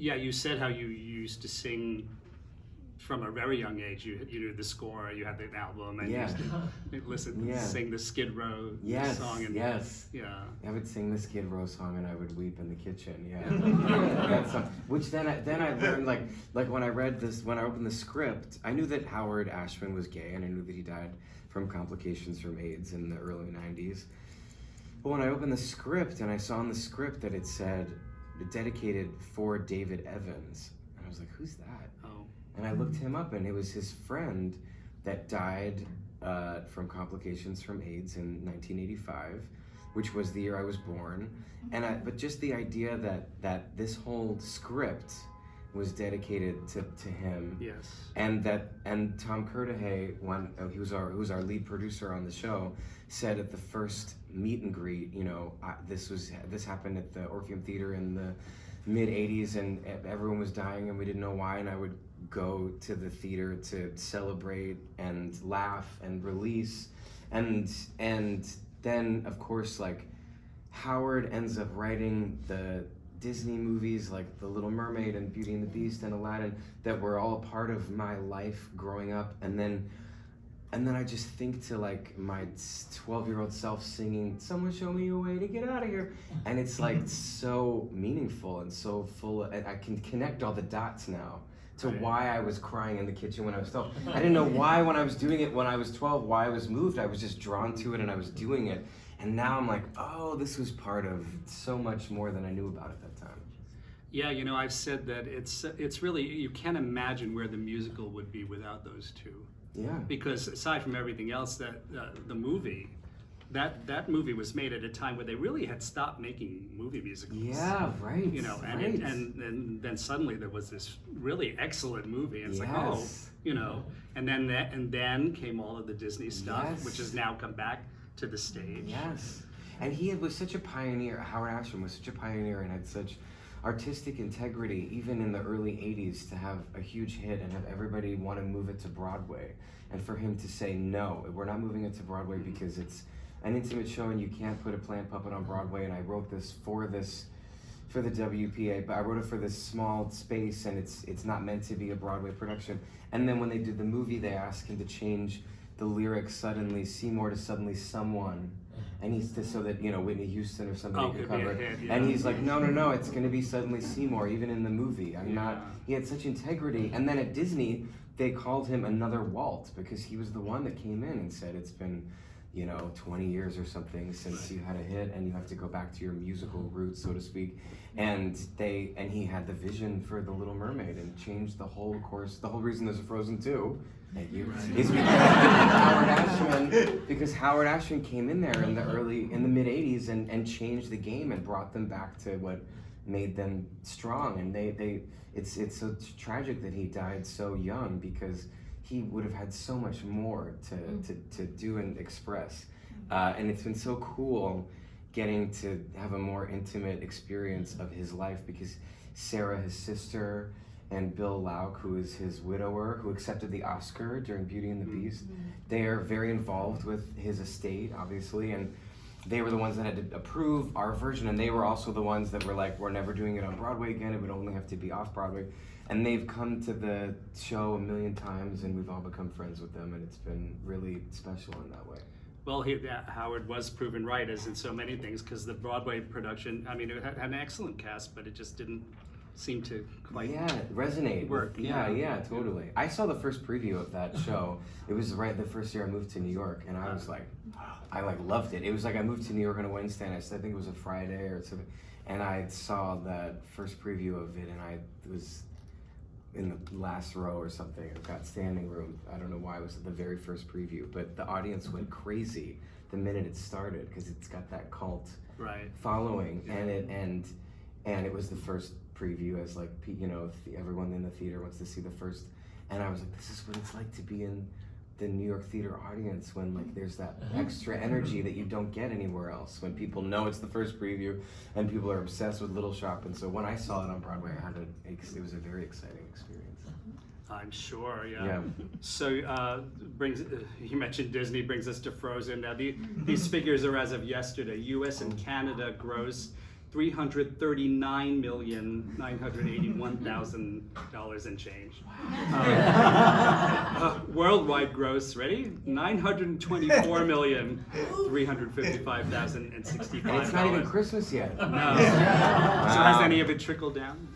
Yeah, you said how you used to sing from a very young age. You knew the score, you had the album, and you used to listen, sing the Skid Row song. And, yes. Yeah. I would sing the Skid Row song and I would weep in the kitchen. Yeah. That song. Which then I learned like when I read this, when I opened the script, I knew that Howard Ashman was gay and I knew that he died from complications from AIDS in the early 90s. But when I opened the script and I saw in the script that it said dedicated for David Evans, and I was like, who's that? Oh. And I looked him up, and it was his friend that died from complications from AIDS in 1985, which was the year I was born. But just the idea that this whole script was dedicated to him. Yes. And Tom Curtahay, who was our lead producer on the show, said at the first meet and greet, this happened at the Orpheum Theater in the mid 80s, and everyone was dying and we didn't know why, and I would go to the theater to celebrate and laugh and release, and then of course like Howard ends up writing the Disney movies like The Little Mermaid and Beauty and the Beast and Aladdin that were all a part of my life growing up, and then I just think to like my 12-year-old self singing, "Someone show me a way to get out of here," and it's like so meaningful and so full and I can connect all the dots now to why I was crying in the kitchen when I was 12. I didn't know why when I was doing it when I was 12, why I was moved. I was just drawn to it and I was doing it. And now I'm like, oh, this was part of so much more than I knew about at that time. Yeah, I've said that it's really, you can't imagine where the musical would be without those two. Yeah. Because aside from everything else, that the movie, that movie was made at a time where they really had stopped making movie musicals. Yeah, right. And then suddenly there was this really excellent movie, and it's like, and then came all of the Disney stuff, which has now come back to the stage. Yes. And he was such a pioneer. Howard Ashman was such a pioneer and had such artistic integrity, even in the early 80s, to have a huge hit and have everybody want to move it to Broadway. And for him to say, no, we're not moving it to Broadway because it's an intimate show and you can't put a plant puppet on Broadway, and I wrote this for the WPA, but I wrote it for this small space and it's not meant to be a Broadway production. And then when they did the movie, they asked him to change the lyrics suddenly Seymour to suddenly someone, and he's just so that Whitney Houston or somebody could cover it. And he's like, no, it's going to be suddenly Seymour, even in the movie. He had such integrity. And then at Disney, they called him another Walt because he was the one that came in and said it's been 20 years or something since you had a hit, and you have to go back to your musical roots, so to speak. And he had the vision for The Little Mermaid and changed the whole course. The whole reason there's a Frozen 2, thank you, is because Howard Ashman came in there in the mid 80s and changed the game and brought them back to what made them strong. And it's so tragic that he died so young, because he would have had so much more to do and express. And it's been so cool getting to have a more intimate experience of his life, because Sarah, his sister, and Bill Lauk, who is his widower, who accepted the Oscar during Beauty and the Beast, they are very involved with his estate, obviously, and they were the ones that had to approve our version, and they were also the ones that were like, we're never doing it on Broadway again, it would only have to be off Broadway. And they've come to the show a million times, and we've all become friends with them, and it's been really special in that way. Well, Howard was proven right, as in so many things, because the Broadway production, it had an excellent cast, but it just didn't seem to quite resonate. Work. Yeah, totally. I saw the first preview of that show. It was the first year I moved to New York, and I was like, I loved it. It was like I moved to New York on a Wednesday, and I think it was a Friday or something, and I saw that first preview of it, and I was in the last row or something. I got standing room. I don't know why it was the very first preview, but the audience went crazy the minute it started, because it's got that cult following, and it was the first preview, as like everyone in the theater wants to see the first, and I was like, this is what it's like to be in the New York theater audience, when like there's that extra energy that you don't get anywhere else, when people know it's the first preview and people are obsessed with Little Shop. And so when I saw it on Broadway, it was a very exciting experience. I'm sure, yeah. So you mentioned Disney, brings us to Frozen. Now these figures are as of yesterday. U.S. and Canada gross $339,981,000 and change. Worldwide gross, ready? $924,355,065. And it's not even Christmas yet. No. So has any of it trickled down?